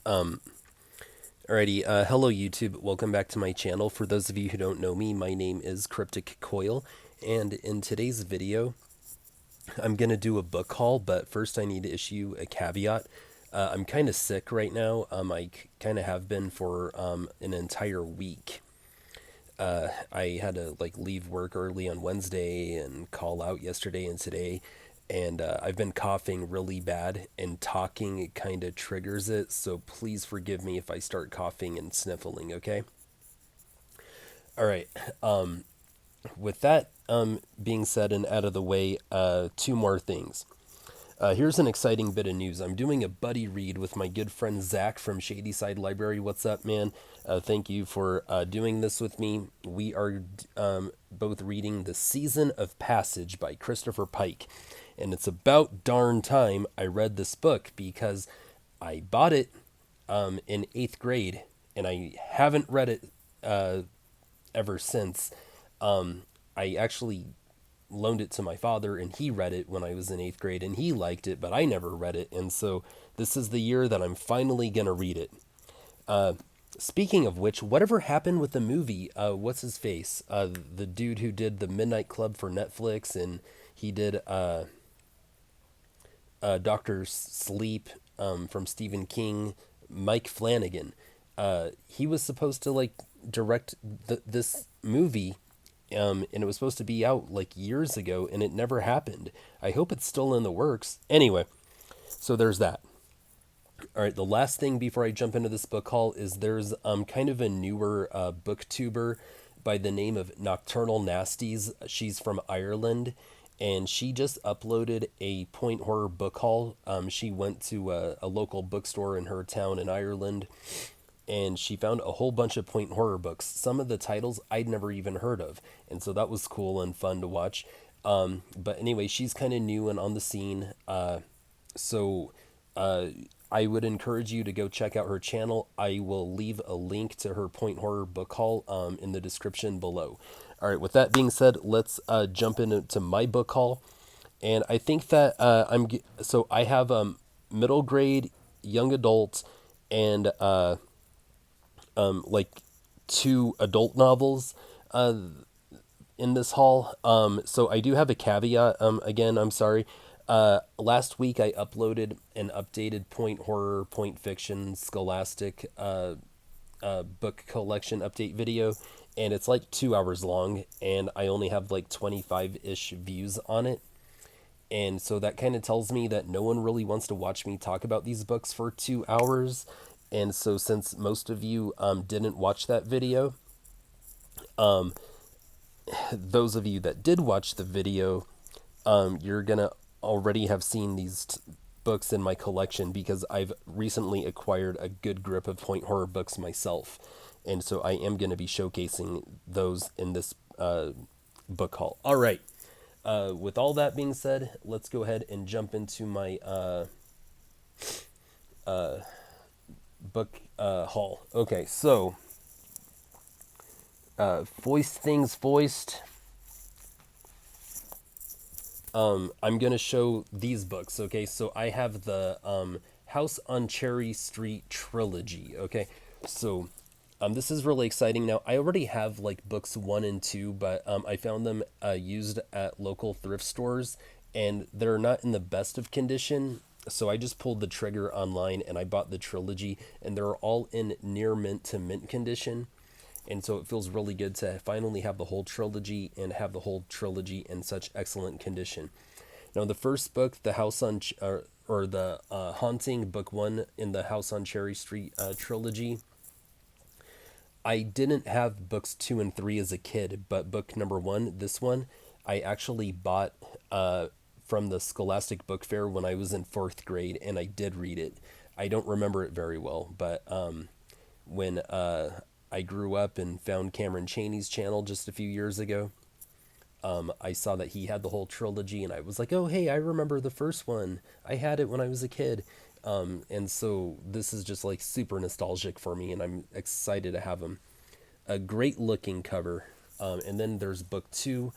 Alrighty, hello YouTube. Welcome back to my channel. For those of you who don't know me, my name is Cryptic Coil, and in today's video, I'm gonna do a book haul. But first, I need to issue a caveat. I'm kind of sick right now. I kind of have been for an entire week. I had to like leave work early on Wednesday and call out yesterday and today, and I've been coughing really bad, and talking it kind of triggers it. So please forgive me if I start coughing and sniffling. Okay. All right. With that being said and out of the way, two more things. Here's an exciting bit of news. I'm doing a buddy read with my good friend Zach from Shadyside Library. What's up, man? Thank you for doing this with me. We are both reading The Season of Passage by Christopher Pike. And it's about darn time I read this book because I bought it in eighth grade and I haven't read it ever since. I actually loaned it to my father and he read it when I was in eighth grade and he liked it, but I never read it. And so this is the year that I'm finally going to read it. Speaking of which, whatever happened with the movie? What's his face? The dude who did the Midnight Club for Netflix, and he did Doctor Sleep from Stephen King. Mike Flanagan. He was supposed to like direct this movie, and it was supposed to be out like years ago, and it never happened. I hope it's still in the works. Anyway, so there's that. All right, the last thing before I jump into this book haul is there's kind of a newer booktuber by the name of Nocturnal Nasties. She's from Ireland, and she just uploaded a point horror book haul. She went to a local bookstore in her town in Ireland, and she found a whole bunch of point horror books. Some of the titles I'd never even heard of, and so that was cool and fun to watch. But anyway, she's kind of new and on the scene. So I would encourage you to go check out her channel. I will leave a link to her point horror book haul in the description below. All right, with that being said, let's jump into my book haul. And I think that so I have middle grade, young adult, and like two adult novels in this haul. So I do have a caveat. Again, I'm sorry. Last week I uploaded an updated point horror, point fiction, scholastic book collection update video, and it's like 2 hours long, and I only have like 25-ish views on it. And so that kind of tells me that no one really wants to watch me talk about these books for 2 hours. And so since most of you didn't watch that video, those of you that did watch the video, you're going to already have seen these books in my collection because I've recently acquired a good grip of point horror books myself. And so I am going to be showcasing those in this book haul. All right. With all that being said, let's go ahead and jump into my book haul. Okay, so foist things foist. I'm gonna show these books. Okay, so I have the House on Cherry Street trilogy. Okay, so this is really exciting. Now I already have like books 1 and 2, but I found them used at local thrift stores, and they're not in the best of condition. So I just pulled the trigger online and I bought the trilogy, and they're all in near mint to mint condition. And so it feels really good to finally have the whole trilogy and have the whole trilogy in such excellent condition. Now, the first book, The House on or the Haunting, book 1 in the House on Cherry Street trilogy. I didn't have books 2 and 3 as a kid, but book number 1, this one, I actually bought from the Scholastic Book Fair when I was in fourth grade, and I did read it. I don't remember it very well, but when I grew up and found Cameron Chaney's channel just a few years ago, I saw that he had the whole trilogy, and I was like, oh, hey, I remember the first one. I had it when I was a kid. And so this is just like super nostalgic for me, and I'm excited to have them. A great looking cover. And then there's book 2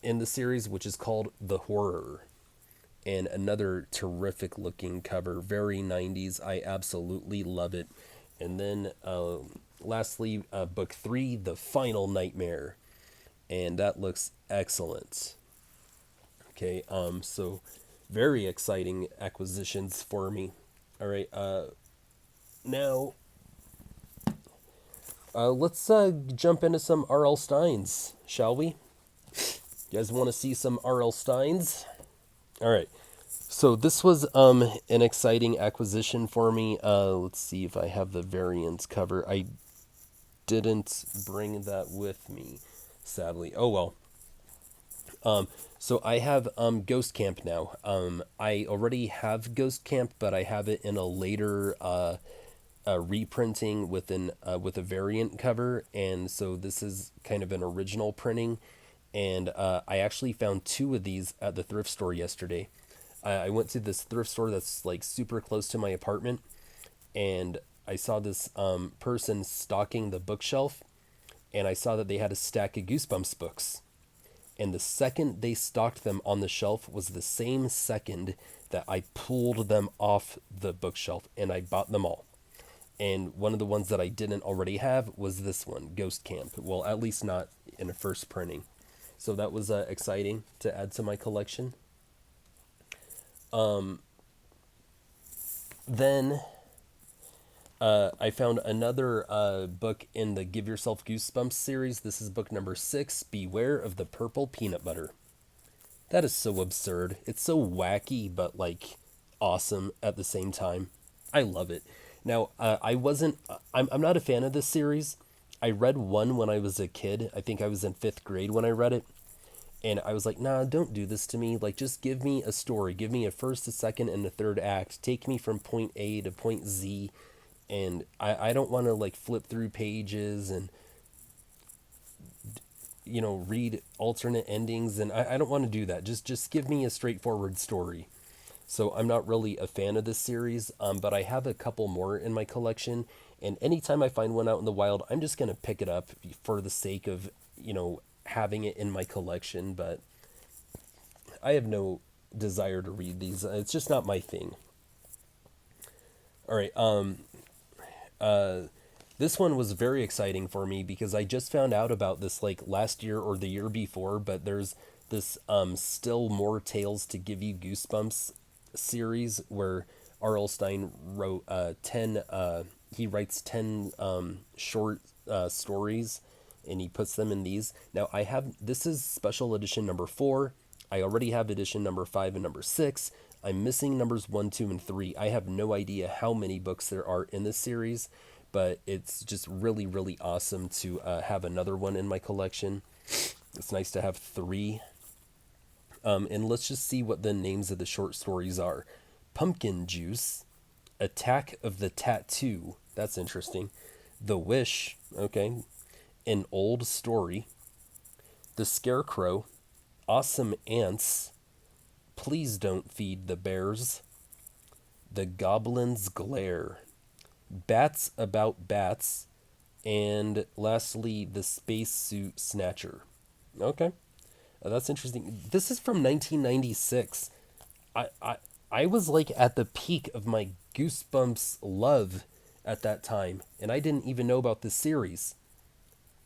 in the series, which is called The Horror. and another terrific looking cover, very 90s. I absolutely love it. And then lastly, book 3, The Final Nightmare, and that looks excellent. Okay, so very exciting acquisitions for me. All right, now let's jump into some R.L. Steins, shall we? You guys want to see some R.L. Steins? All right. So this was an exciting acquisition for me. Let's see if I have the variants cover. I didn't bring that with me, sadly. Oh well. So I have Ghost Camp now. I already have Ghost Camp, but I have it in a later reprinting with a variant cover, and so this is kind of an original printing. And I actually found 2 of these at the thrift store yesterday. I went to this thrift store that's like super close to my apartment, and I saw this person stocking the bookshelf, and I saw that they had a stack of Goosebumps books. And the second they stocked them on the shelf was the same second that I pulled them off the bookshelf and I bought them all. And one of the ones that I didn't already have was this one, Ghost Camp. Well, at least not in a first printing. So that was exciting to add to my collection. Then I found another book in the Give Yourself Goosebumps series. This is book number 6, Beware of the Purple Peanut Butter. That is so absurd. It's so wacky, but like awesome at the same time. I love it. Now, I'm not a fan of this series. I read one when I was a kid. I think I was in 5th grade when I read it. And I was like, nah, don't do this to me. Like, just give me a story. Give me a first, a second, and a third act. Take me from point A to point Z. And I don't want to, like, flip through pages and, read alternate endings. And I don't want to do that. Just give me a straightforward story. So I'm not really a fan of this series, but I have a couple more in my collection. And anytime I find one out in the wild, I'm just going to pick it up for the sake of, having it in my collection, but I have no desire to read these. It's just not my thing. All right. This one was very exciting for me because I just found out about this like last year or the year before, but there's this Still More Tales to Give You Goosebumps series where R.L. Stine wrote 10 he writes 10 short stories, and he puts them in these. Now this is special edition number 4. I already have edition number 5 and number 6. I'm missing numbers 1, 2, and 3. I have no idea how many books there are in this series, but it's just really, really awesome to have another one in my collection. It's nice to have 3. And let's just see what the names of the short stories are. Pumpkin Juice, Attack of the Tattoo. That's interesting. The Wish. Okay. An Old Story, The Scarecrow, Awesome Ants, Please Don't Feed the Bears, The Goblin's Glare, Bats About Bats, and lastly, The Spacesuit Snatcher. Okay, that's interesting. This is from 1996. I was like at the peak of my Goosebumps love at that time, and I didn't even know about this series.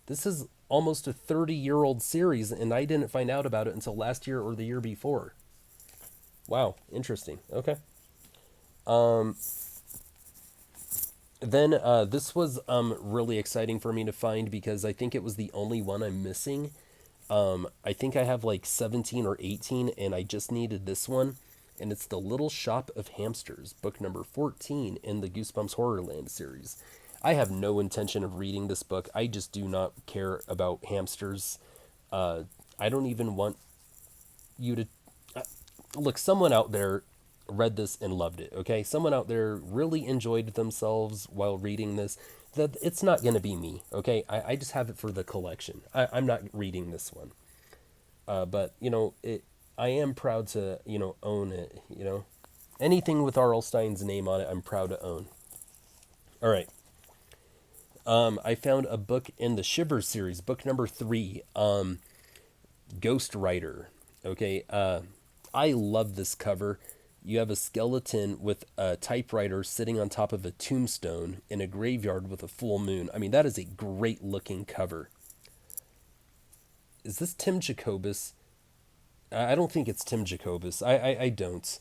This is almost a 30-year-old series, and I didn't find out about it until last year or the year before. Wow, interesting. Okay. Then this was really exciting for me to find because I think it was the only one I'm missing. I think I have like 17 or 18, and I just needed this one. And it's The Little Shop of Hamsters, book number 14 in the Goosebumps Horrorland series. I have no intention of reading this book. I just do not care about hamsters. I don't even want you to... look, someone out there read this and loved it, okay? Someone out there really enjoyed themselves while reading this. That it's not going to be me, okay? I just have it for the collection. I'm not reading this one. But, I am proud to, own it, Anything with R.L. Stine's name on it, I'm proud to own. All right. I found a book in the Shivers series, book number 3, Ghost Rider. Okay, I love this cover. You have a skeleton with a typewriter sitting on top of a tombstone in a graveyard with a full moon. I mean, that is a great looking cover. Is this Tim Jacobus? I don't think it's Tim Jacobus. I don't.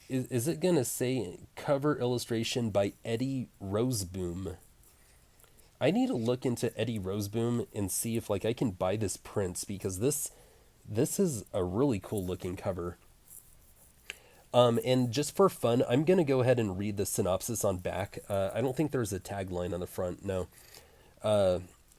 Is it gonna say cover illustration by Eddie Roseboom? I need to look into Eddie Roseboom and see if like I can buy this print because this is a really cool looking cover. And just for fun, I'm gonna go ahead and read the synopsis on back. I don't think there's a tagline on the front. No.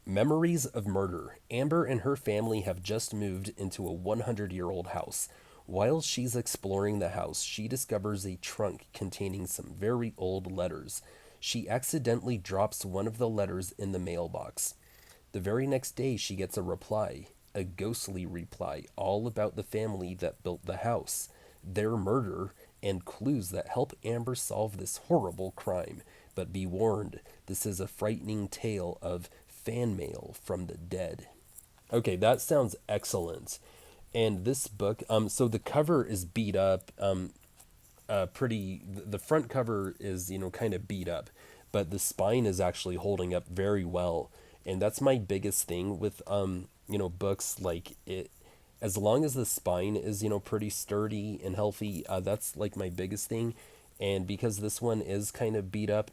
Memories of murder. Amber and her family have just moved into a 100-year-old house. While she's exploring the house, she discovers a trunk containing some very old letters. She accidentally drops one of the letters in the mailbox. The very next day, she gets a reply, a ghostly reply, all about the family that built the house, their murder, and clues that help Amber solve this horrible crime. But be warned, this is a frightening tale of fan mail from the dead. Okay, that sounds excellent. And this book, so the cover is beat up, pretty. The front cover is kind of beat up, but the spine is actually holding up very well, and that's my biggest thing with books like it. As long as the spine is pretty sturdy and healthy, that's like my biggest thing, and because this one is kind of beat up,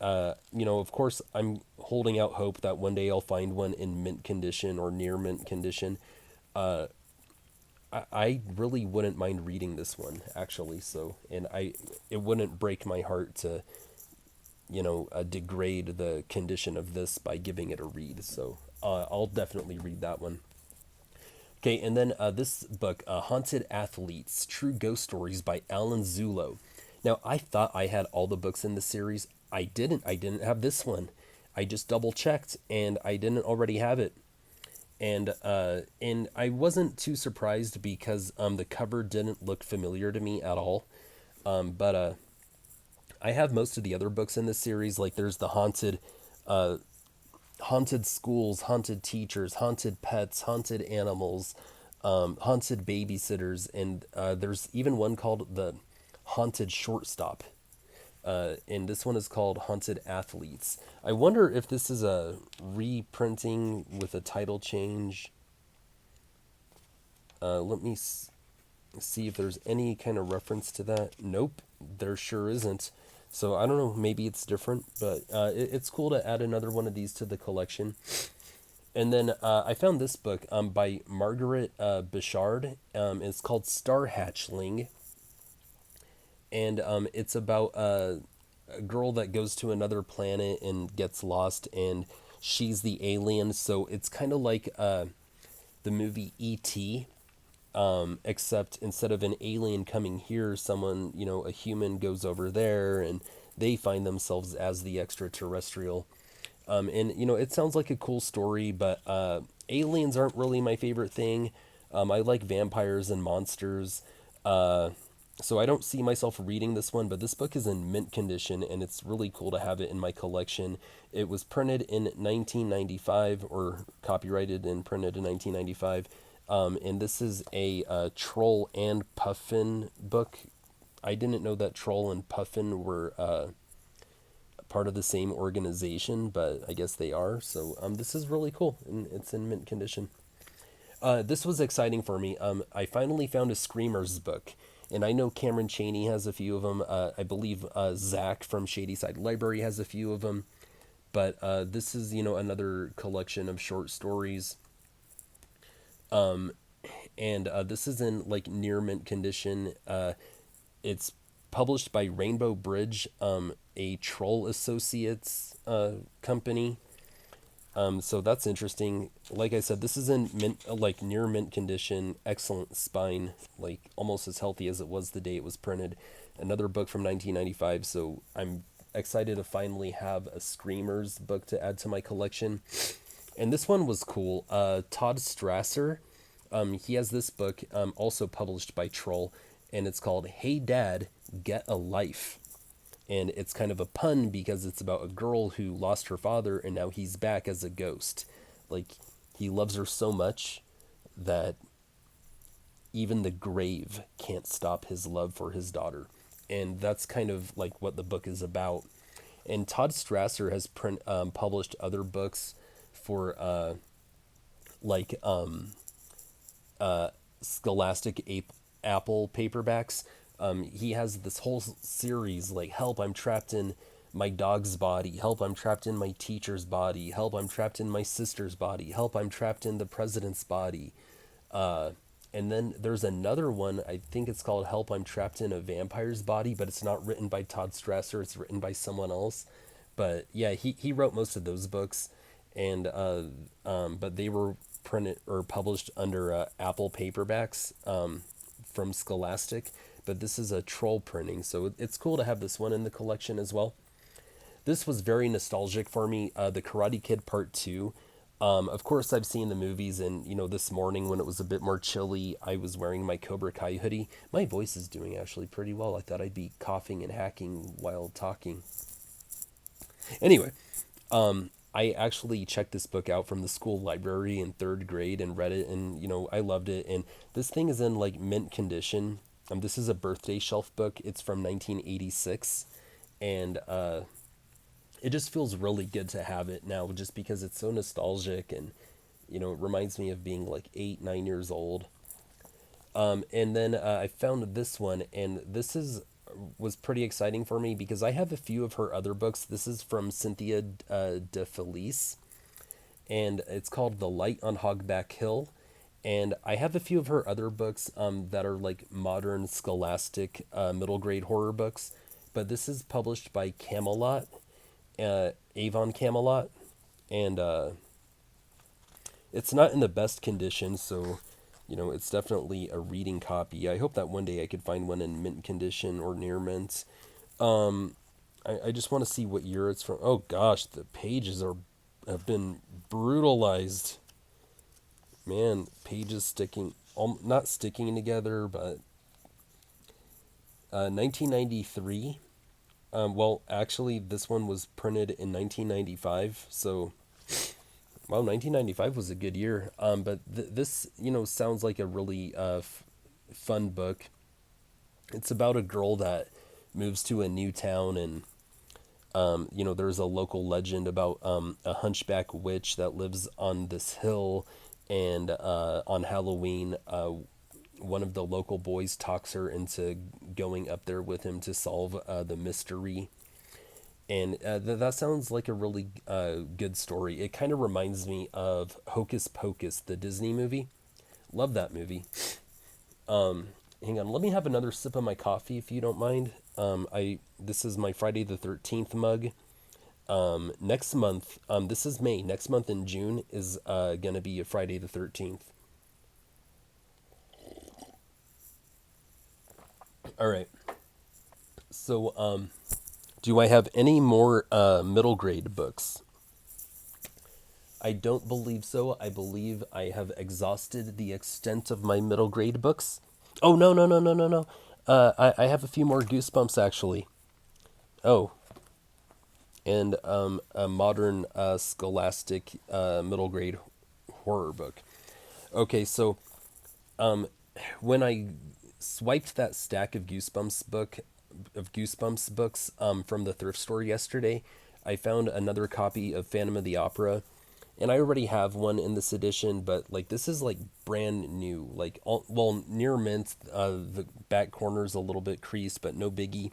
of course, I'm holding out hope that one day I'll find one in mint condition or near mint condition. I really wouldn't mind reading this one actually. So, and it wouldn't break my heart to, degrade the condition of this by giving it a read. So, I'll definitely read that one. Okay, and then this book, Haunted Athletes: True Ghost Stories by Alan Zulo. Now, I thought I had all the books in the series. I didn't. I didn't have this one. I just double checked, and I didn't already have it. And I wasn't too surprised because the cover didn't look familiar to me at all. But I have most of the other books in this series. Like there's the haunted schools, haunted teachers, haunted pets, haunted animals, haunted babysitters, and there's even one called the haunted shortstop. And this one is called Haunted Athletes. I wonder if this is a reprinting with a title change. Let me see if there's any kind of reference to that. Nope, there sure isn't. So I don't know, maybe it's different, but it's cool to add another one of these to the collection. And then I found this book by Margaret Bichard. It's called Star Hatchling. And it's about a girl that goes to another planet and gets lost, and she's the alien. So it's kind of like the movie E.T., except instead of an alien coming here, someone, a human goes over there, and they find themselves as the extraterrestrial. And, it sounds like a cool story, but aliens aren't really my favorite thing. I like vampires and monsters. So I don't see myself reading this one, but this book is in mint condition, and it's really cool to have it in my collection. It was printed in 1995, or copyrighted and printed in 1995. And this is a Troll and Puffin book. I didn't know that Troll and Puffin were part of the same organization, but I guess they are. So this is really cool, and it's in mint condition. This was exciting for me. I finally found a Screamers book, and I know Cameron Chaney has a few of them. I believe Zach from Shadyside Library has a few of them. But this is, another collection of short stories. And this is in like near mint condition. It's published by Rainbow Bridge, a Troll Associates company. So that's interesting. Like I said, this is in mint, like near mint condition, excellent spine, like almost as healthy as it was the day it was printed. Another book from 1995. So I'm excited to finally have a Screamers book to add to my collection. And this one was cool. Todd Strasser, he has this book, also published by Troll, and it's called Hey Dad, Get a Life. And it's kind of a pun because it's about a girl who lost her father and now he's back as a ghost. Like, he loves her so much that even the grave can't stop his love for his daughter. And that's kind of like what the book is about. And Todd Strasser has published other books for like Scholastic Apple paperbacks. He has this whole series like "Help! I'm trapped in my dog's body. Help! I'm trapped in my teacher's body. Help! I'm trapped in my sister's body. Help! I'm trapped in the president's body." Uh, and then there's another one. I think it's called "Help! I'm trapped in a vampire's body," but it's not written by Todd Strasser. It's written by someone else. But yeah, he wrote most of those books, and but they were printed or published under Apple paperbacks from Scholastic. But this is a troll printing, so it's cool to have this one in the collection as well. This was very nostalgic for me. The Karate Kid Part 2. Of course, I've seen the movies, and this morning when it was a bit more chilly, I was wearing my Cobra Kai hoodie. My voice is doing actually pretty well. I thought I'd be coughing and hacking while talking. Anyway, I actually checked this book out from the school library in third grade and read it, and I loved it. And this thing is in like mint condition. This is a birthday shelf book. It's from 1986, and it just feels really good to have it now, just because it's so nostalgic, and it reminds me of being like 8, 9 years old. And then I found this one, and this is was pretty exciting for me because I have a few of her other books. This is from Cynthia De Felice, and it's called The Light on Hogback Hill. And I have a few of her other books that are like modern scholastic middle grade horror books. But this is published by Camelot, Avon Camelot, and it's not in the best condition, so it's definitely a reading copy. I hope that one day I could find one in mint condition or near mint. Um, I just want to see what year it's from. Oh gosh, the pages have been brutalized. Man, pages sticking, not sticking together, but 1993. Well, actually, this one was printed in 1995, so well, 1995 was a good year. But this, sounds like a really fun book. It's about a girl that moves to a new town, and there's a local legend about a hunchback witch that lives on this hill, and on Halloween, one of the local boys talks her into going up there with him to solve the mystery. And that sounds like a really good story. It kind of reminds me of Hocus Pocus, the Disney movie. Love that movie. Hang on, let me have another sip of my coffee if you don't mind. This is my Friday the 13th mug. Next month, this is May. Next month in June is gonna be a Friday the 13th. All right. So, do I have any more middle grade books? I don't believe so. I believe I have exhausted the extent of my middle grade books. Oh, no, no, no, no, no, no. I have a few more Goosebumps, actually. Oh, and a modern scholastic middle grade horror book. Okay, so when I swiped that stack of Goosebumps books from the thrift store yesterday, I found another copy of Phantom of the Opera, and I already have one in this edition, but like this is like brand new, like well, near mint. The back corner's a little bit creased, but no biggie.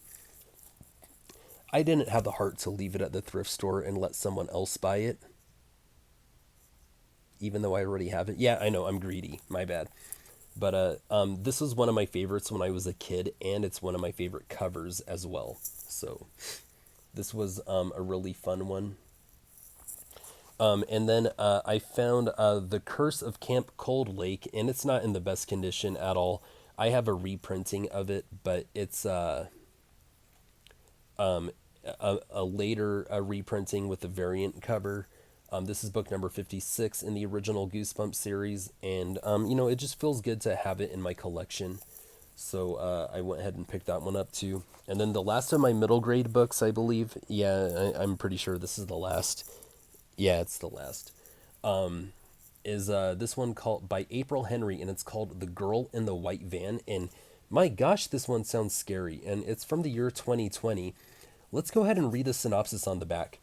I didn't have the heart to leave it at the thrift store and let someone else buy it, even though I already have it. Yeah, I know, I'm greedy. My bad. But this was one of my favorites when I was a kid, and it's one of my favorite covers as well. So this was a really fun one. And then I found The Curse of Camp Cold Lake, and it's not in the best condition at all. I have a reprinting of it, but it's a later reprinting with a variant cover. This is book number 56 in the original Goosebumps series, and it just feels good to have it in my collection. So I went ahead and picked that one up too. And then the last of my middle grade books, I believe. Yeah, I'm pretty sure this is the last. Yeah, it's the last. is this one called by April Henry, and it's called The Girl in the White Van. And my gosh, this one sounds scary, and it's from the year 2020. Let's go ahead and read the synopsis on the back.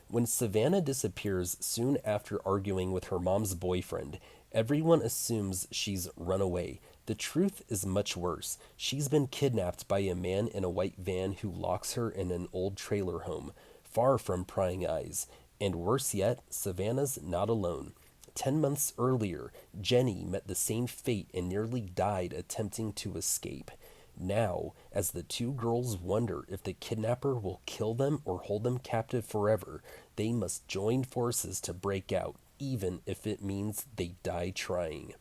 When Savannah disappears soon after arguing with her mom's boyfriend, everyone assumes she's run away. The truth is much worse. She's been kidnapped by a man in a white van who locks her in an old trailer home, far from prying eyes. And worse yet, Savannah's not alone. 10 months earlier, Jenny met the same fate and nearly died attempting to escape. Now, as the two girls wonder if the kidnapper will kill them or hold them captive forever, they must join forces to break out, even if it means they die trying.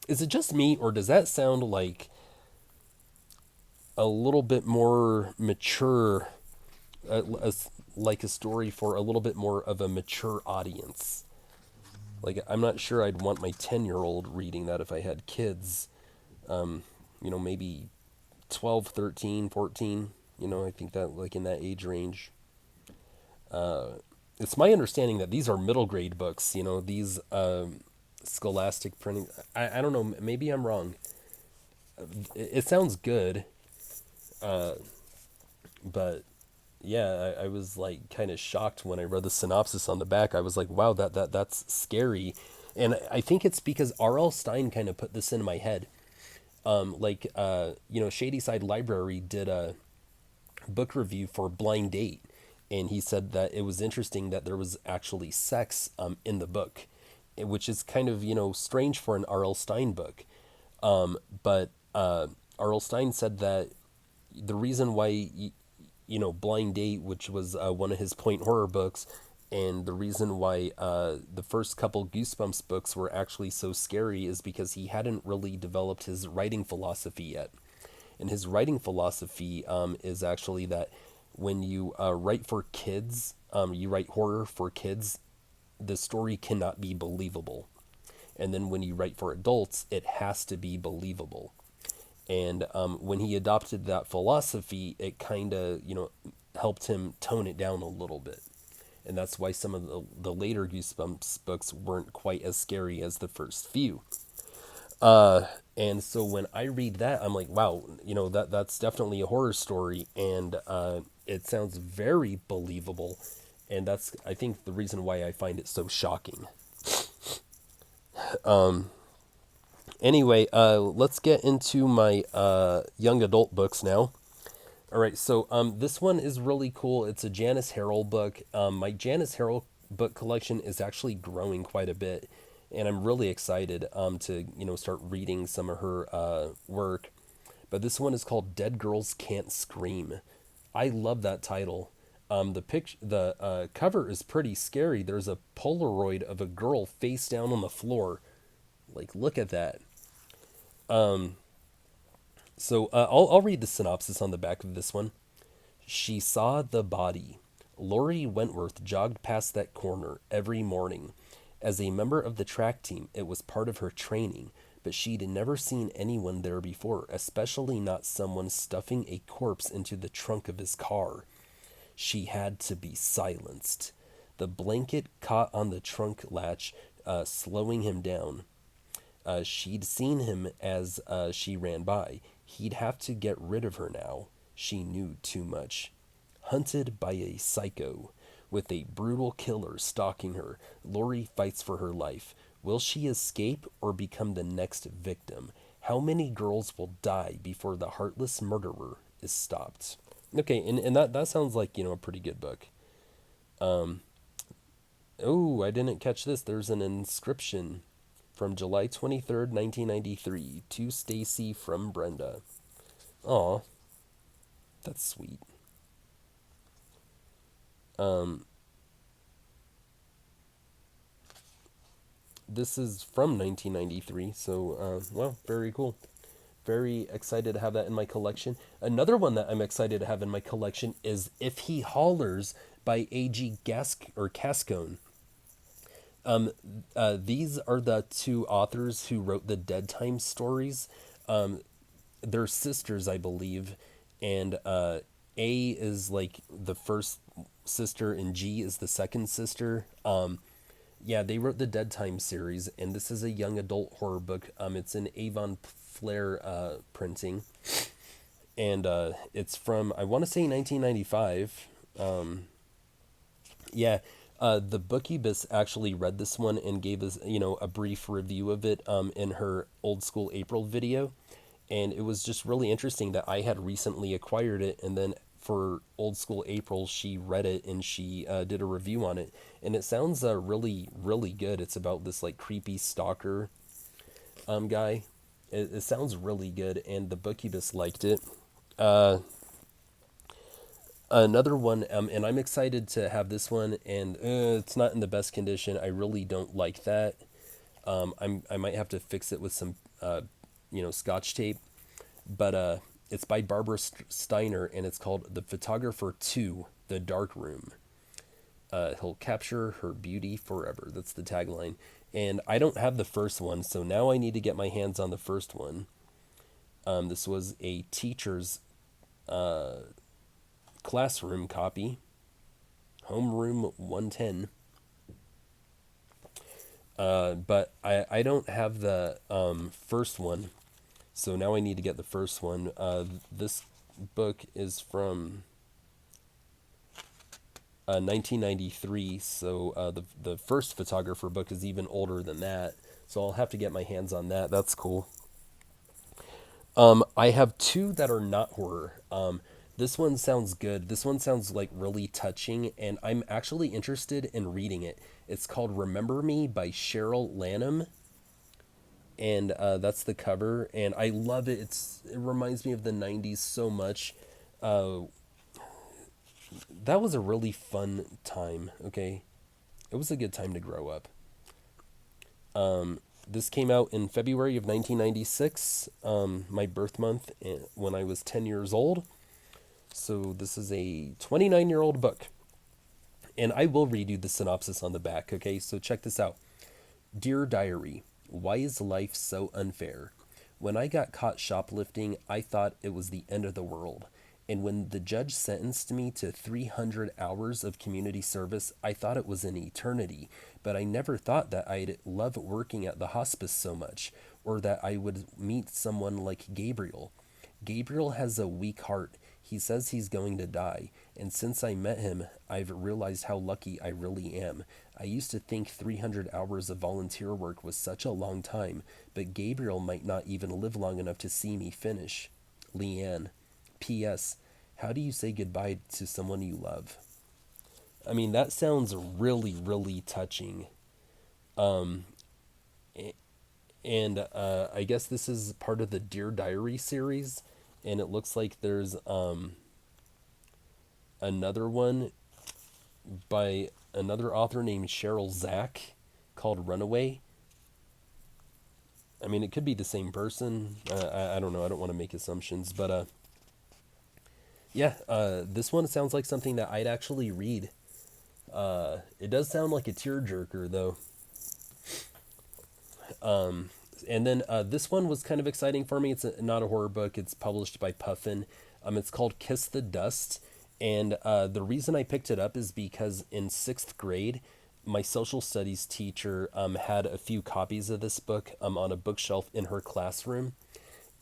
Is it just me, or does that sound like a little bit more mature, like a story for a little bit more of a mature audience? Like, I'm not sure I'd want my 10-year-old reading that if I had kids. Maybe 12, 13, 14. I think that, like, in that age range. It's my understanding that these are middle grade books, these scholastic printing. I don't know, maybe I'm wrong. It sounds good, but yeah, I was like kind of shocked when I read the synopsis on the back. I was like, wow, that's scary. And I think it's because R.L. Stine kind of put this in my head. Shady Side Library did a book review for Blind Date, and he said that it was interesting that there was actually sex in the book, which is kind of strange for an R.L. Stine book. But R.L. Stine said that the reason why Blind Date, which was one of his point horror books, and the reason why the first couple Goosebumps books were actually so scary is because he hadn't really developed his writing philosophy yet. And his writing philosophy is actually that when you write for kids, you write horror for kids, the story cannot be believable. And then when you write for adults, it has to be believable. And when he adopted that philosophy, it kind of, helped him tone it down a little bit. And that's why some of the later Goosebumps books weren't quite as scary as the first few. And so when I read that, I'm like, wow, that's definitely a horror story, and it sounds very believable. And that's, I think, the reason why I find it so shocking. Anyway, let's get into my young adult books now. All right, so this one is really cool. It's a Janice Harrell book. My Janice Harrell book collection is actually growing quite a bit, and I'm really excited to start reading some of her work. But this one is called Dead Girls Can't Scream. I love that title. The cover is pretty scary. There's a Polaroid of a girl face down on the floor. Like, look at that. So I'll read the synopsis on the back of this one. She saw the body. Lori Wentworth jogged past that corner every morning. As a member of the track team, it was part of her training, but she'd never seen anyone there before, especially not someone stuffing a corpse into the trunk of his car. She had to be silenced. The blanket caught on the trunk latch, slowing him down. She'd seen him as she ran by. He'd have to get rid of her now. She knew too much. Hunted by a psycho, with a brutal killer stalking her, Lori fights for her life. Will she escape or become the next victim? How many girls will die before the heartless murderer is stopped? Okay, and that sounds like, a pretty good book. Oh, I didn't catch this. There's an inscription from July 23rd, 1993, to Stacy from Brenda. Aw, that's sweet. This is from 1993, so, well, very cool. Very excited to have that in my collection. Another one that I'm excited to have in my collection is If He Hollers by A.G. Cascone. These are the two authors who wrote the Dead Time stories. They're sisters, I believe, and A is like the first sister, and G is the second sister. Yeah, they wrote the Dead Time series, and this is a young adult horror book. It's an Avon Flair printing, and it's from, I want to say, 1995. Yeah, the Bookubus actually read this one and gave us, a brief review of it in her old school April video, and it was just really interesting that I had recently acquired it, and then for old school April, she read it and she did a review on it, and it sounds really really good. It's about this like creepy stalker guy. It sounds really good, and the Bookubus liked it. Uh, Another one, and I'm excited to have this one, and it's not in the best condition. I really don't like that. I might have to fix it with some, Scotch tape. But it's by Barbara Steiner, and it's called "The Photographer 2: The Dark Room." He'll capture her beauty forever. That's the tagline. And I don't have the first one, so now I need to get my hands on the first one. This was a teacher's classroom copy, homeroom 110. But I don't have the first one, so now I need to get the first one. This book is from 1993, so the first photographer book is even older than that. So I'll have to get my hands on that. That's cool. I have two that are not horror. This one sounds good. This one sounds like really touching, and I'm actually interested in reading it. It's called "Remember Me" by Cheryl Lanham, and that's the cover, and I love it. It reminds me of the '90s so much. Uh, that was a really fun time. Okay, it was a good time to grow up. This came out in February of 1996, my birth month, when I was 10 years old. So this is a 29-year-old book. And I will read you the synopsis on the back, okay? So check this out. Dear Diary, why is life so unfair? When I got caught shoplifting, I thought it was the end of the world. And when the judge sentenced me to 300 hours of community service, I thought it was an eternity. But I never thought that I'd love working at the hospice so much, or that I would meet someone like Gabriel. Gabriel has a weak heart. He says he's going to die, and since I met him, I've realized how lucky I really am. I used to think 300 hours of volunteer work was such a long time, but Gabriel might not even live long enough to see me finish. Leanne. P.S. How do you say goodbye to someone you love? I mean, that sounds really, really touching. Um, and I guess this is part of the Dear Diary series, and it looks like there's another one by another author named Cheryl Zach called Runaway. I mean, it could be the same person. I don't know. I don't want to make assumptions, but yeah, this one sounds like something that I'd actually read. It does sound like a tearjerker, though. And then this one was kind of exciting for me. It's not a horror book. It's published by Puffin. It's called Kiss the Dust. And the reason I picked it up is because in sixth grade, my social studies teacher had a few copies of this book on a bookshelf in her classroom.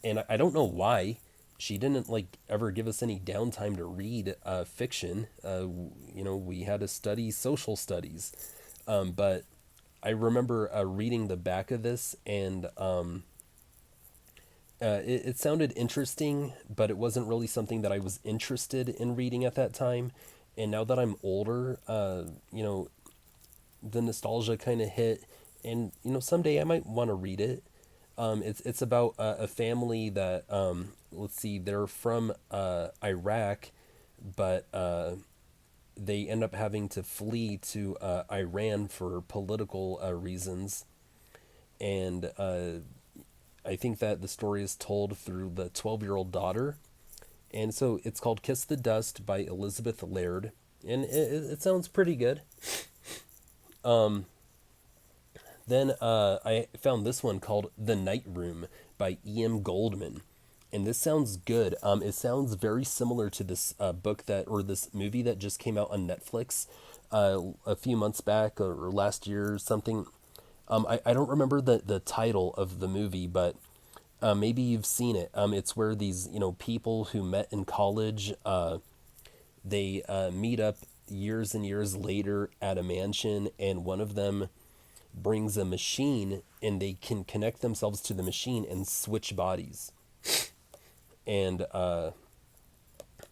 And I don't know why. She didn't like ever give us any downtime to read fiction. We had to study social studies. But I remember reading the back of this, and it sounded interesting, but it wasn't really something that I was interested in reading at that time. And now that I'm older, the nostalgia kind of hit, and someday I might want to read it. It's about a family that let's see, they're from Iraq, but they end up having to flee to Iran for political reasons, and I think that the story is told through the 12-year-old daughter, and so it's called Kiss the Dust by Elizabeth Laird, and it sounds pretty good. Then I found this one called The Night Room by E.M. Goldman. and this sounds good. It sounds very similar to this book that, or this movie that just came out on Netflix a few months back, or last year or something. I don't remember the title of the movie, but maybe you've seen it. It's where these, people who met in college, they meet up years and years later at a mansion, and one of them brings a machine, and they can connect themselves to the machine and switch bodies. And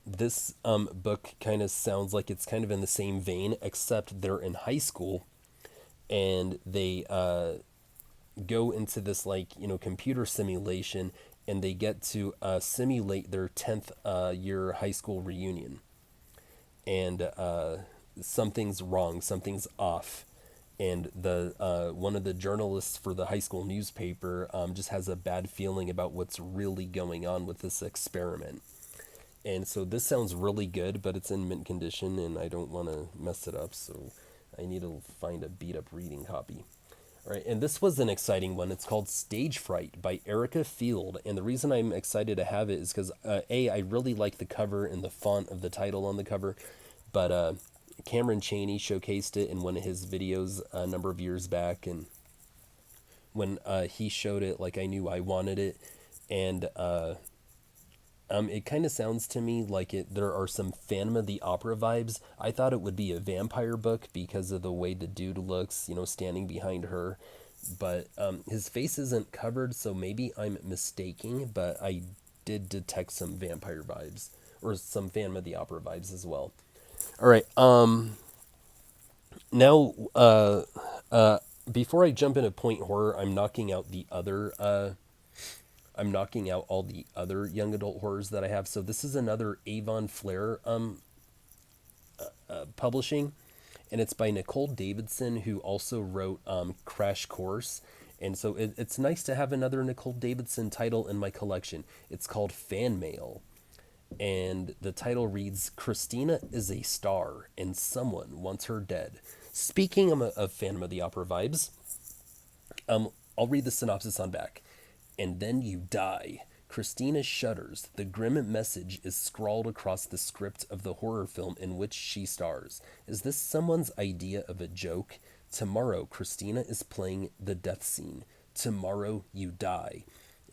this book kind of sounds like it's kind of in the same vein, except they're in high school, and they go into this, like, computer simulation, and they get to simulate their 10th year high school reunion. And something's wrong, something's off. And the one of the journalists for the high school newspaper just has a bad feeling about what's really going on with this experiment. And so this sounds really good, but it's in mint condition, and I don't want to mess it up, so I need to find a beat up reading copy. All right, and this was an exciting one. It's called Stage Fright by Erica Field, and the reason I'm excited to have it is because I really like the cover and the font of the title on the cover, but Cameron Chaney showcased it in one of his videos a number of years back, and when he showed it, like, I knew I wanted it, and it kind of sounds to me like there are some Phantom of the Opera vibes. I thought it would be a vampire book because of the way the dude looks, standing behind her. But his face isn't covered, so maybe I'm mistaking, but I did detect some vampire vibes, or some Phantom of the Opera vibes as well. All right. Now, before I jump into point horror, I'm knocking out all the other young adult horrors that I have. So this is another Avon Flair publishing, and it's by Nicole Davidson, who also wrote Crash Course. And so it's nice to have another Nicole Davidson title in my collection. It's called Fan Mail, and the title reads, Christina is a star, and someone wants her dead. Speaking of Phantom of the Opera vibes, I'll read the synopsis on back. And then you die. Christina shudders. The grim message is scrawled across the script of the horror film in which she stars. Is this someone's idea of a joke? Tomorrow, Christina is playing the death scene. Tomorrow, you die.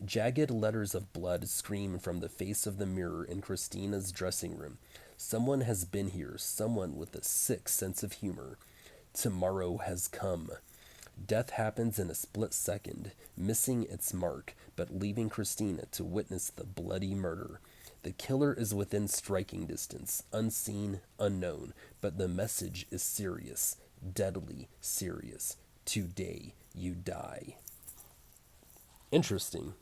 Jagged letters of blood scream from the face of the mirror in Christina's dressing room. Someone has been here, someone with a sick sense of humor. Tomorrow has come. Death happens in a split second, missing its mark, but leaving Christina to witness the bloody murder. The killer is within striking distance, unseen, unknown, but the message is serious, deadly serious. Today you die. Interesting.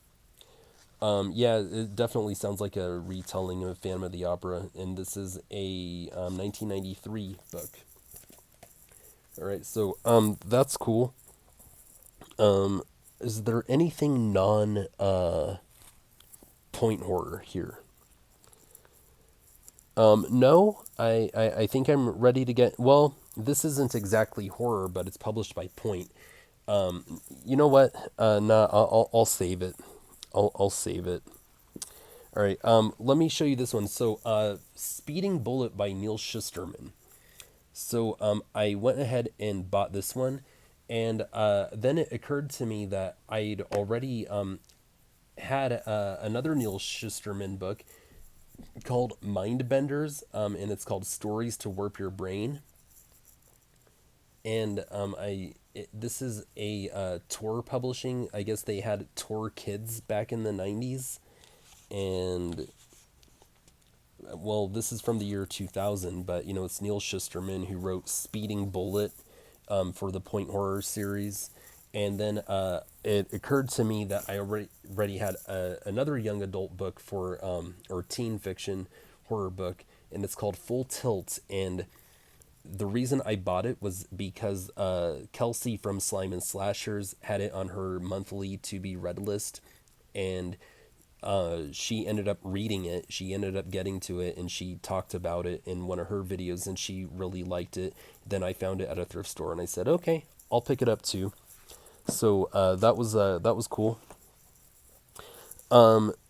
Yeah, it definitely sounds like a retelling of Phantom of the Opera, and this is a 1993 book. All right, so that's cool. Is there anything non point horror here? No, I think I'm ready to get. Well, this isn't exactly horror, but it's published by Point. You know what? Nah, I'll save it. I'll save it. All right. Let me show you this one. So, Speeding Bullet by Neil Shusterman. So, I went ahead and bought this one, and then it occurred to me that I'd already had another Neil Shusterman book called Mindbenders, and it's called Stories to Warp Your Brain. And this is a Tor publishing. I guess they had Tor Kids back in the 90s, and well, this is from the year 2000, but it's Neil Shusterman who wrote Speeding Bullet for the Point Horror series. And then it occurred to me that I already had another young adult book for, or teen fiction horror book, and it's called Full Tilt. And the reason I bought it was because Kelsey from Slime and Slashers had it on her monthly to be read list, and she ended up reading it. She ended up getting to it, and she talked about it in one of her videos, and she really liked it. Then I found it at a thrift store, and I said, okay, I'll pick it up too. So that was cool.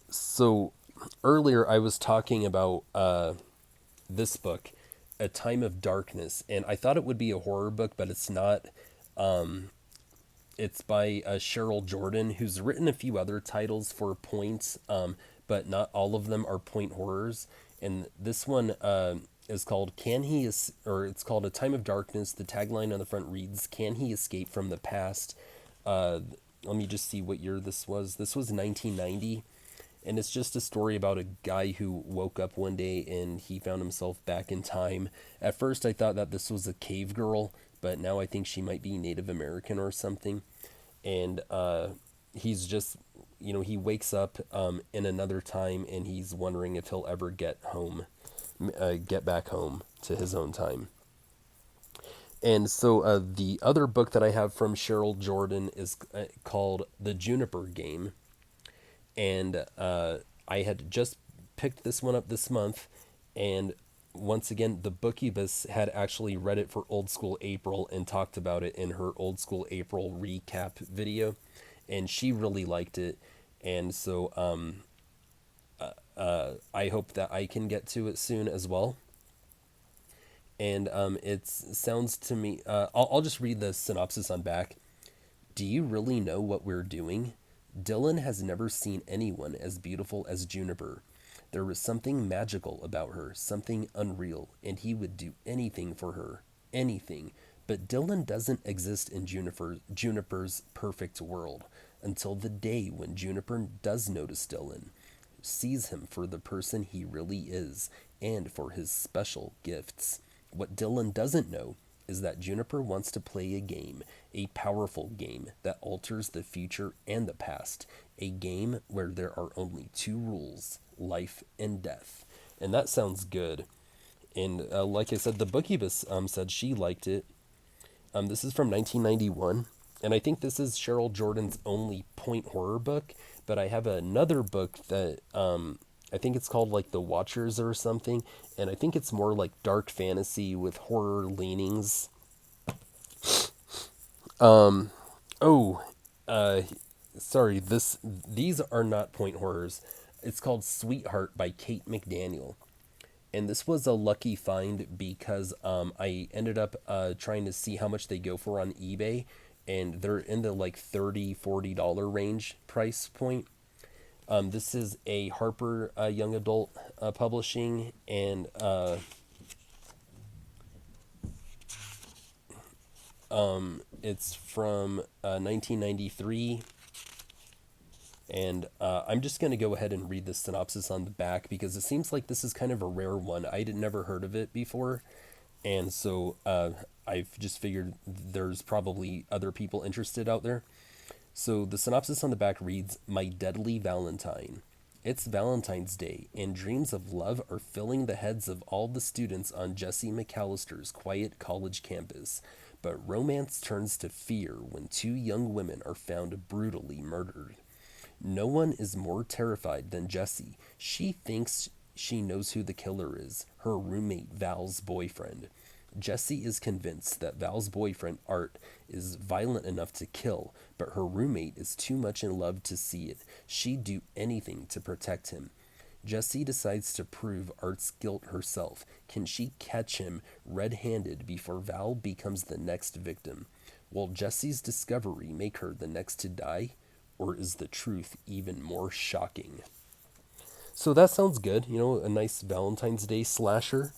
So earlier I was talking about this book, A Time of Darkness, and I thought it would be a horror book, but it's not. It's by Cheryl Jordan, who's written a few other titles for Point, but not all of them are Point horrors. And this one is called "Can He?" Or it's called "A Time of Darkness." The tagline on the front reads, "Can he escape from the past?" Uh, Let me just see what year this was. This was 1990, and it's just a story about a guy who woke up one day and he found himself back in time. At first, I thought that this was a cave girl, but now I think she might be Native American or something. And he's just, he wakes up in another time, and he's wondering if he'll ever get back home to his own time. And so the other book that I have from Cheryl Jordan is called The Juniper Game. And I had just picked this one up this month, and once again, the Bookubus had actually read it for Old School April and talked about it in her Old School April recap video, and she really liked it, and so I hope that I can get to it soon as well. And it sounds to me, I'll just read the synopsis on back. Do you really know what we're doing? Dylan has never seen anyone as beautiful as Juniper. There was something magical about her, something unreal, and he would do anything for her. Anything. But Dylan doesn't exist in Juniper's perfect world until the day when Juniper does notice Dylan, sees him for the person he really is, and for his special gifts. What Dylan doesn't know is that Juniper wants to play a game, a powerful game that alters the future and the past, a game where there are only two rules, life and death. And that sounds good. And like I said, the Bookubus said she liked it. This is from 1991, and I think this is Cheryl Jordan's only point horror book. But I have another book that I think it's called like The Watchers or something, and I think it's more like dark fantasy with horror leanings. Oh, uh, sorry. These are not point horrors. It's called Sweetheart by Kate McDaniel. And this was a lucky find because I ended up trying to see how much they go for on eBay, and they're in the like $30-$40 range price point. This is a Harper Young Adult Publishing, and it's from 1993. And I'm just going to go ahead and read the synopsis on the back because it seems like this is kind of a rare one. I had never heard of it before. And so I've just figured there's probably other people interested out there. So the synopsis on the back reads, My Deadly Valentine. It's Valentine's Day, and dreams of love are filling the heads of all the students on Jesse McAllister's quiet college campus. But romance turns to fear when two young women are found brutally murdered. No one is more terrified than Jessie. She thinks she knows who the killer is, her roommate Val's boyfriend. Jessie is convinced that Val's boyfriend, Art, is violent enough to kill, but her roommate is too much in love to see it. She'd do anything to protect him. Jessie decides to prove Art's guilt herself. Can she catch him red-handed before Val becomes the next victim? Will Jessie's discovery make her the next to die? Or is the truth even more shocking? So that sounds good. A nice Valentine's Day slasher.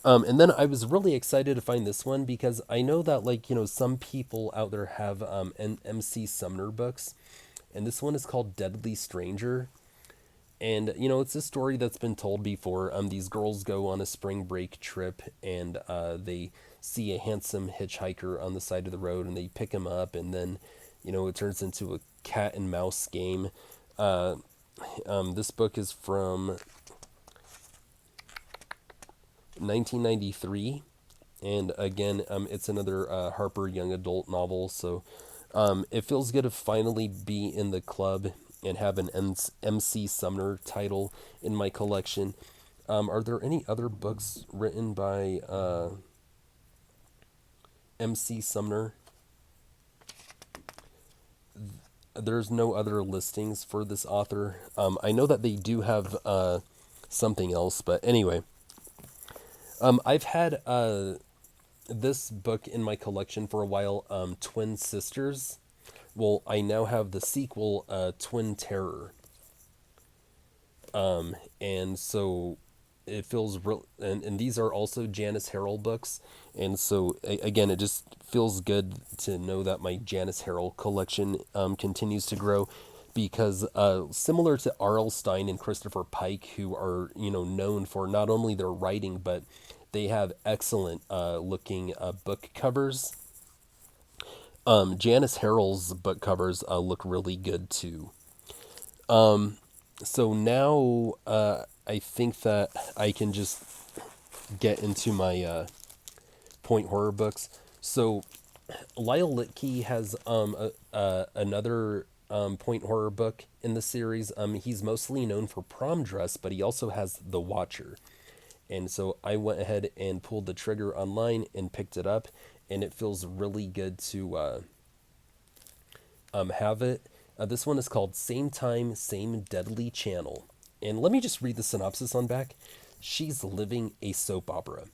And then I was really excited to find this one because I know that, like, some people out there have MC Sumner books. And this one is called Deadly Stranger. And, it's a story that's been told before. These girls go on a spring break trip, and they see a handsome hitchhiker on the side of the road, and they pick him up, and then, it turns into a cat and mouse game. This book is from 1993, and again, it's another Harper Young Adult novel, so it feels good to finally be in the club and have an MC Sumner title in my collection. Are there any other books written by MC Sumner? there's no other listings for this author. I know that they do have something else, but anyway, I've had this book in my collection for a while, Twin Sisters. Well, I now have the sequel, Twin Terror. And so it feels real, and these are also Janice Harrell books, and so again, it just feels good to know that my Janice Harrell collection continues to grow, because similar to R.L. Stine and Christopher Pike, who are known for not only their writing, but they have excellent looking book covers. Janice Harrell's book covers look really good too. So now I think that I can just get into my point horror books. So Lyle Litke has another point horror book in the series. He's mostly known for Prom Dress, but he also has The Watcher. And so I went ahead and pulled the trigger online and picked it up, and it feels really good to have it. This one is called Same Time, Same Deadly Channel. And let me just read the synopsis on back. She's living a soap opera.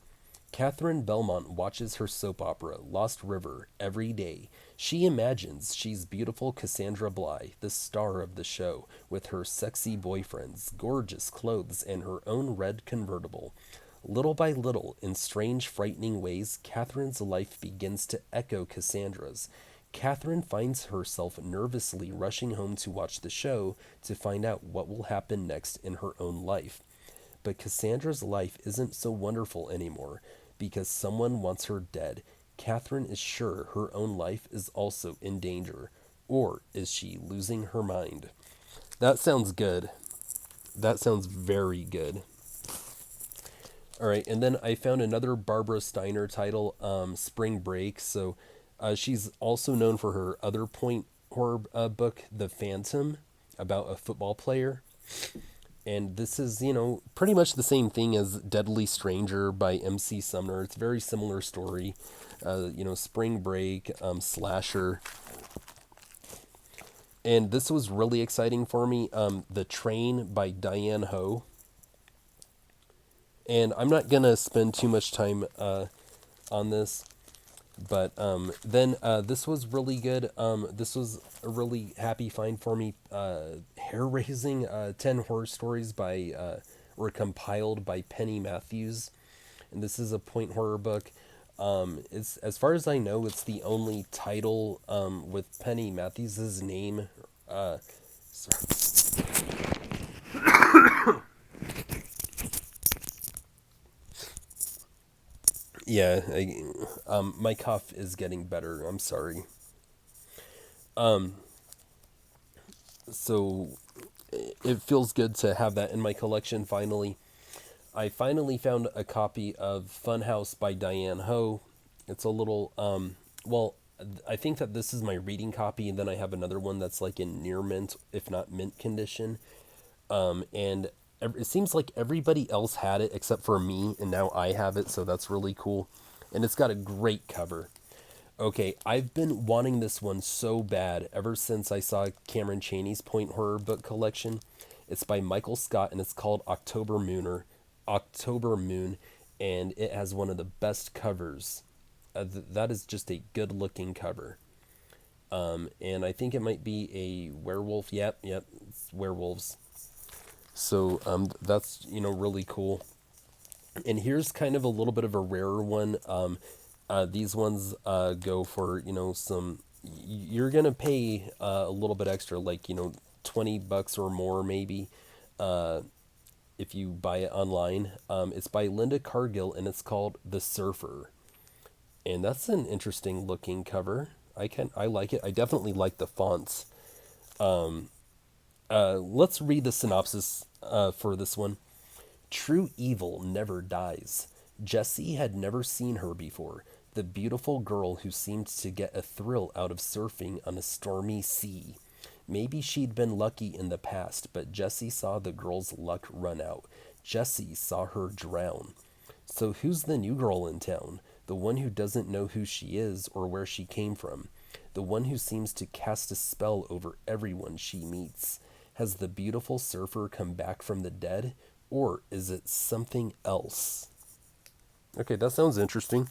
Catherine Belmont watches her soap opera, Lost River, every day. She imagines she's beautiful Cassandra Bly, the star of the show, with her sexy boyfriends, gorgeous clothes, and her own red convertible. Little by little, in strange, frightening ways, Catherine's life begins to echo Cassandra's. Catherine finds herself nervously rushing home to watch the show to find out what will happen next in her own life. But Cassandra's life isn't so wonderful anymore because someone wants her dead. Catherine is sure her own life is also in danger. Or is she losing her mind? That sounds good. That sounds very good. All right, and then I found another Barbara Steiner title, Spring Break. So she's also known for her other point horror book, The Phantom, about a football player. And this is, pretty much the same thing as Deadly Stranger by M.C. Sumner. It's a very similar story. Spring Break, slasher. And this was really exciting for me. The Train by Diane Ho. And I'm not going to spend too much time on this. But then this was really good. This was a really happy find for me. Hair-raising 10 horror stories were compiled by Penny Matthews. And this is a point horror book. It's, as far as I know, it's the only title with Penny Matthews' name. Sorry. Yeah, my cough is getting better. I'm sorry. So it feels good to have that in my collection finally. I finally found a copy of Funhouse by Diane Ho. It's a little, well, I think that this is my reading copy, and then I have another one that's like in near mint, if not mint condition. And it seems like everybody else had it except for me, and now I have it, so that's really cool. And it's got a great cover. Okay, I've been wanting this one so bad ever since I saw Cameron Chaney's point horror book collection. It's by Michael Scott, and it's called October Moon, and it has one of the best covers. That is just a good looking cover. And I think it might be a werewolf. Yep, it's werewolves. So that's really cool. And here's kind of a little bit of a rarer one. These ones go for some. You're gonna pay a little bit extra, like $20 or more maybe, if you buy it online. It's by Linda Cargill, and it's called The Surfer, and that's an interesting looking cover. I like it. I definitely like the fonts. Let's read the synopsis for this one. True evil never dies. Jessie had never seen her before, the beautiful girl who seemed to get a thrill out of surfing on a stormy sea. Maybe she'd been lucky in the past, but Jessie saw the girl's luck run out. Jessie saw her drown. So who's the new girl in town? The one who doesn't know who she is or where she came from? the one who seems to cast a spell over everyone she meets. Has the beautiful surfer come back from the dead, or is it something else? Okay, that sounds interesting.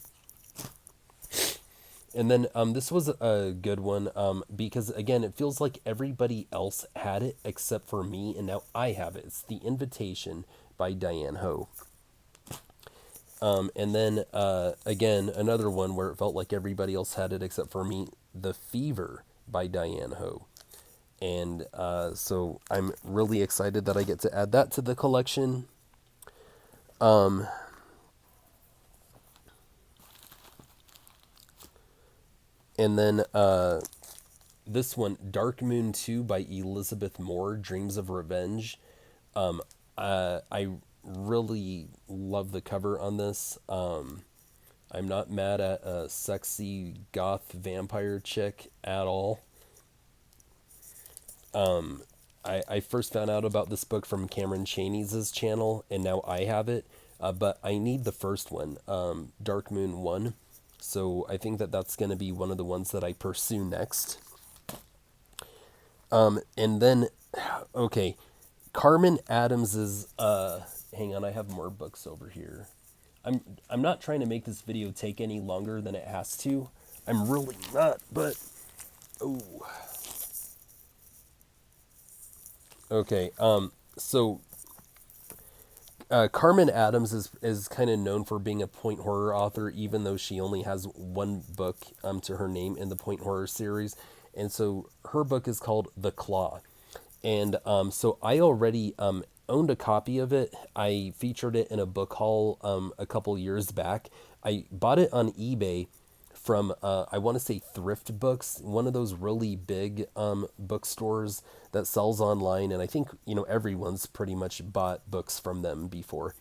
And then this was a good one because, again, it feels like everybody else had it except for me, and now I have it. It's The Invitation by Diane Ho. And then, again, another one where it felt like everybody else had it except for me, The Fever by Diane Ho. And so I'm really excited that I get to add that to the collection. And then this one, Dark Moon 2 by Elizabeth Moore, Dreams of Revenge. I really love the cover on this. I'm not mad at a sexy goth vampire chick at all. I first found out about this book from Cameron Chaney's channel, and now I have it. But I need the first one, Dark Moon 1. So I think that that's going to be one of the ones that I pursue next. And then, okay, Carmen Adams's, hang on, I have more books over here. I'm not trying to make this video take any longer than it has to. I'm really not, but, oh. Okay, so Carmen Adams is kind of known for being a point horror author, even though she only has one book to her name in the point horror series. And so her book is called The Claw. And so I already owned a copy of it. I featured it in a book haul a couple years back. I bought it on eBay from, I want to say Thrift Books, one of those really big bookstores that sells online. And I think, everyone's pretty much bought books from them before.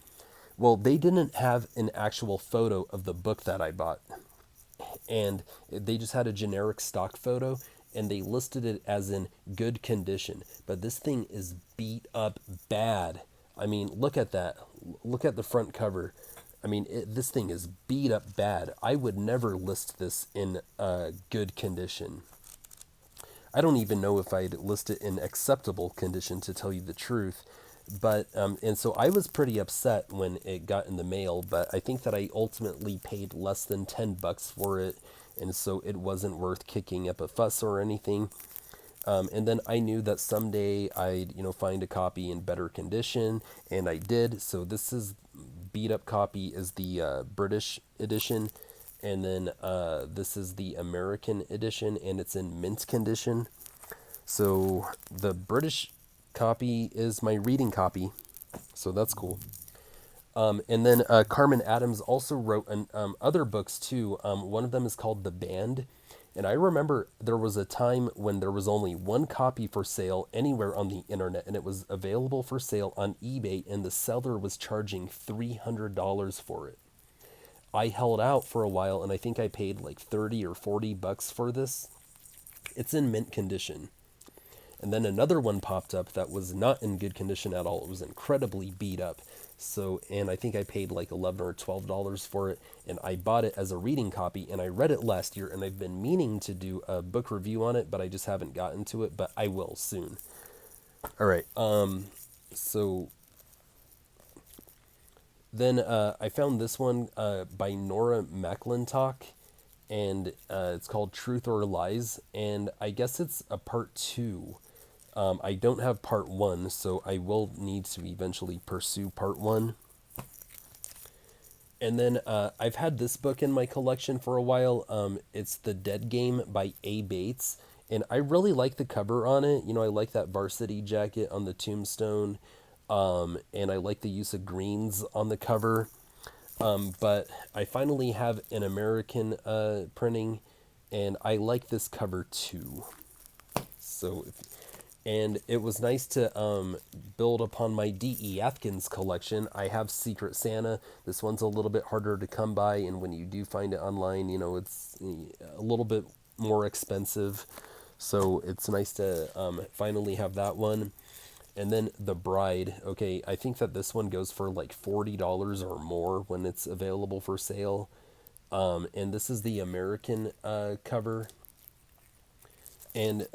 Well, they didn't have an actual photo of the book that I bought. And they just had a generic stock photo, and they listed it as in good condition. But this thing is beat up bad. I mean, look at that. Look at the front cover. I mean, this thing is beat up bad. I would never list this in good condition. I don't even know if I'd list it in acceptable condition, to tell you the truth. But, and so I was pretty upset when it got in the mail, but I think that I ultimately paid less than $10 for it. And so it wasn't worth kicking up a fuss or anything. And then I knew that someday I'd, find a copy in better condition, and I did. So this is beat up copy is the British edition, and then this is the American edition, and it's in mint condition. So the British copy is my reading copy, so that's cool. And then Carmen Adams also wrote other books too. One of them is called The Band. And I remember there was a time when there was only one copy for sale anywhere on the internet, and it was available for sale on eBay, and the seller was charging $300 for it. I held out for a while, and I think I paid like 30 or 40 bucks for this. It's in mint condition. And then another one popped up that was not in good condition at all. It was incredibly beat up. So, and I think I paid like $11 or $12 for it, and I bought it as a reading copy, and I read it last year, and I've been meaning to do a book review on it, but I just haven't gotten to it, but I will soon. All right. So then I found this one by Nora McClintock, and it's called Truth or Lies, and I guess it's a part 2. I don't have part 1, so I will need to eventually pursue part 1. And then I've had this book in my collection for a while. It's The Dead Game by A. Bates. And I really like the cover on it. I like that varsity jacket on the tombstone. And I like the use of greens on the cover. But I finally have an American printing, and I like this cover too. So and it was nice to build upon my D.E. Atkins collection. I have Secret Santa. This one's a little bit harder to come by, and when you do find it online, it's a little bit more expensive. So it's nice to finally have that one. And then The Bride. Okay, I think that this one goes for like $40 or more when it's available for sale. And this is the American cover. And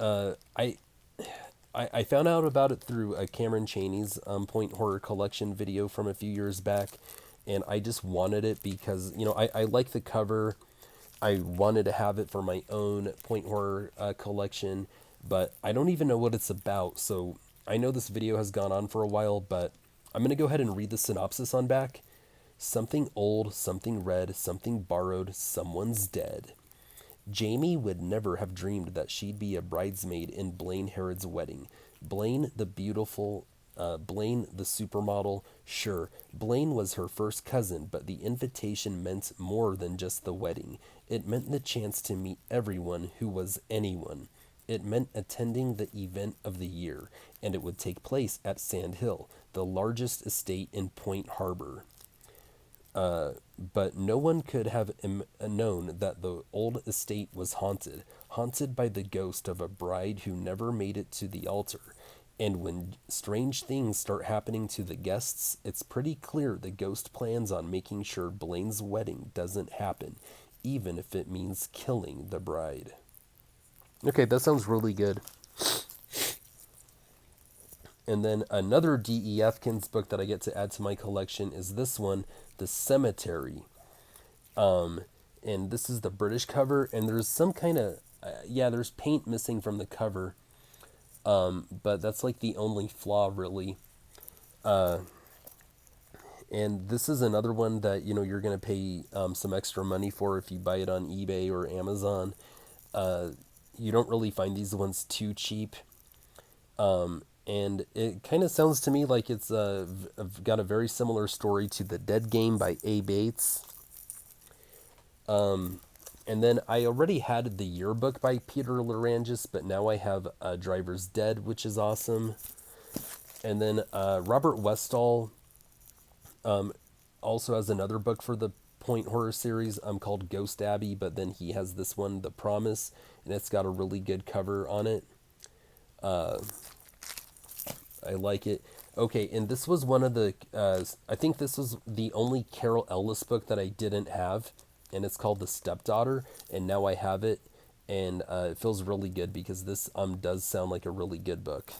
I found out about it through Cameron Chaney's Point Horror Collection video from a few years back, and I just wanted it because, you know, I like the cover. I wanted to have it for my own Point Horror collection, but I don't even know what it's about. So I know this video has gone on for a while, but I'm going to go ahead and read the synopsis on back. Something old, something red, something borrowed, someone's dead. Jamie would never have dreamed that she'd be a bridesmaid in Blaine Harrod's wedding. Blaine the beautiful, Blaine the supermodel, sure, Blaine was her first cousin, but the invitation meant more than just the wedding. It meant the chance to meet everyone who was anyone. It meant attending the event of the year, and it would take place at Sand Hill, the largest estate in Point Harbor. But no one could have known that the old estate was haunted by the ghost of a bride who never made it to the altar. And when strange things start happening to the guests, it's pretty clear the ghost plans on making sure Blaine's wedding doesn't happen, even if it means killing the bride. Okay, that sounds really good. And then another D.E. Efkins book that I get to add to my collection is this one, The Cemetery. And this is the British cover, and there's some kind of, there's paint missing from the cover. But that's like the only flaw, really. And this is another one that, you know, you're going to pay some extra money for if you buy it on eBay or Amazon. You don't really find these ones too cheap. And it kind of sounds to me like it's got a very similar story to The Dead Game by A. Bates. And then I already had The Yearbook by Peter Larangis, but now I have Driver's Dead, which is awesome. And then Robert Westall also has another book for the Point Horror series called Ghost Abbey, but then he has this one, The Promise, and it's got a really good cover on it. I like it. Okay, and this was one of the, I think this was the only Carol Ellis book that I didn't have, and it's called The Stepdaughter, and now I have it, and it feels really good because this does sound like a really good book.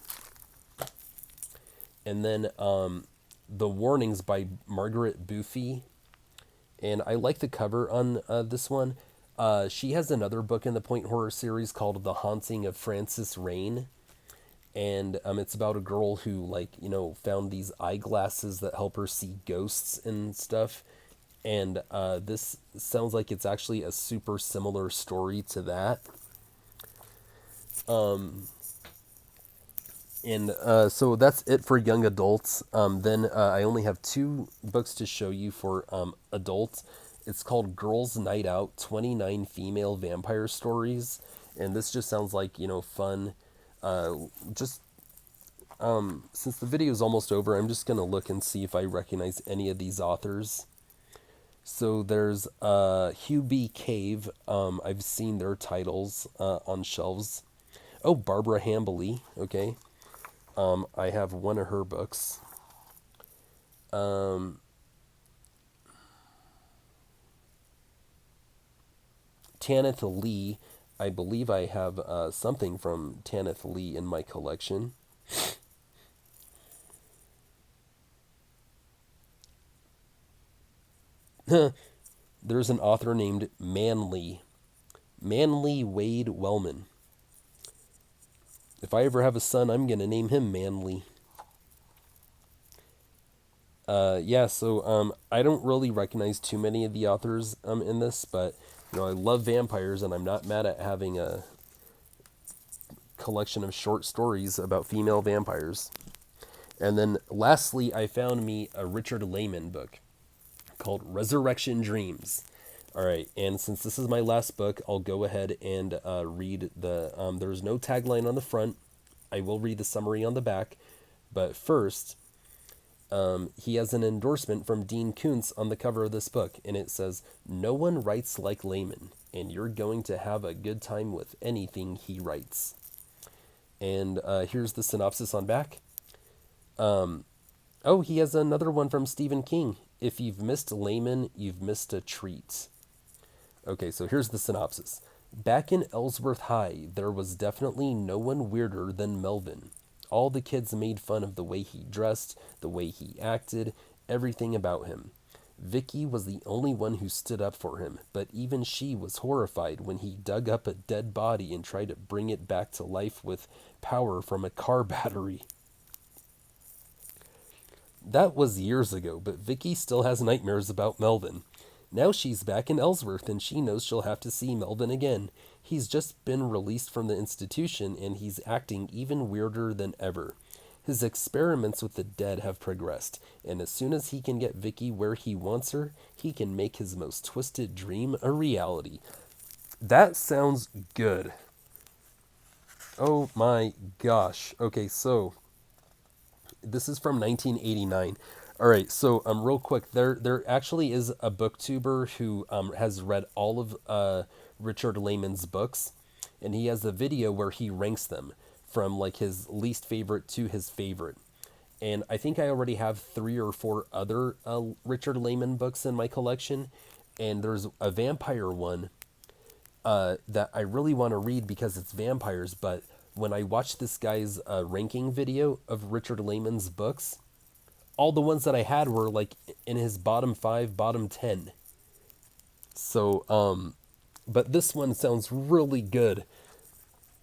And then The Warnings by Margaret Buffy, and I like the cover on this one. She has another book in the Point Horror series called The Haunting of Frances Rain. And it's about a girl who, like, you know, found these eyeglasses that help her see ghosts and stuff. And this sounds like it's actually a super similar story to that. So that's it for young adults. Then I only have two books to show you for adults. It's called Girls' Night Out, 29 Female Vampire Stories. And this just sounds like, you know, fun. Since the video is almost over, I'm just going to look and see if I recognize any of these authors. So there's Hugh B. Cave. I've seen their titles on shelves. Oh, Barbara Hambly. Okay. I have one of her books. Tanith Lee. I believe I have something from Tanith Lee in my collection. There's an author named Manly Wade Wellman. If I ever have a son, I'm going to name him Manly. So I don't really recognize too many of the authors in this, but you know, I love vampires, and I'm not mad at having a collection of short stories about female vampires. And then lastly, I found me a Richard Lehman book called Resurrection Dreams. All right, and since this is my last book, I'll go ahead and read the, there's no tagline on the front. I will read the summary on the back. But first, he has an endorsement from Dean Koontz on the cover of this book, and it says, "No one writes like Lehman, and you're going to have a good time with anything he writes." And here's the synopsis on back. Oh, he has another one from Stephen King. "If you've missed Lehman, you've missed a treat." Okay, so here's the synopsis. Back in Ellsworth High, there was definitely no one weirder than Melvin. All the kids made fun of the way he dressed, the way he acted, everything about him. Vicky was the only one who stood up for him, but even she was horrified when he dug up a dead body and tried to bring it back to life with power from a car battery. That was years ago, but Vicky still has nightmares about Melvin. Now she's back in Ellsworth and she knows she'll have to see Melvin again. He's just been released from the institution and he's acting even weirder than ever. His experiments with the dead have progressed, and as soon as he can get Vicky where he wants her, he can make his most twisted dream a reality. That sounds good. Oh my gosh. Okay, so this is from 1989. All right, so real quick, there actually is a booktuber who has read all of Richard Lehman's books, and he has a video where he ranks them from like his least favorite to his favorite. And I think I already have 3 or 4 other Richard Lehman books in my collection, and there's a vampire one that I really want to read because it's vampires. But when I watched this guy's ranking video of Richard Lehman's books, all the ones that I had were like in his bottom 5, bottom 10. So, but this one sounds really good.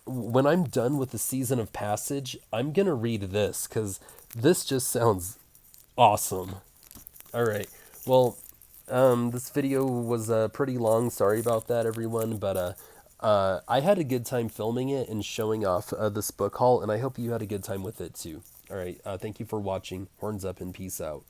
When I'm done with the season of Passage, I'm gonna read this because this just sounds awesome. All right. Well, this video was pretty long. Sorry about that, everyone. But I had a good time filming it and showing off this book haul, and I hope you had a good time with it too. All right. Thank you for watching. Horns up and peace out.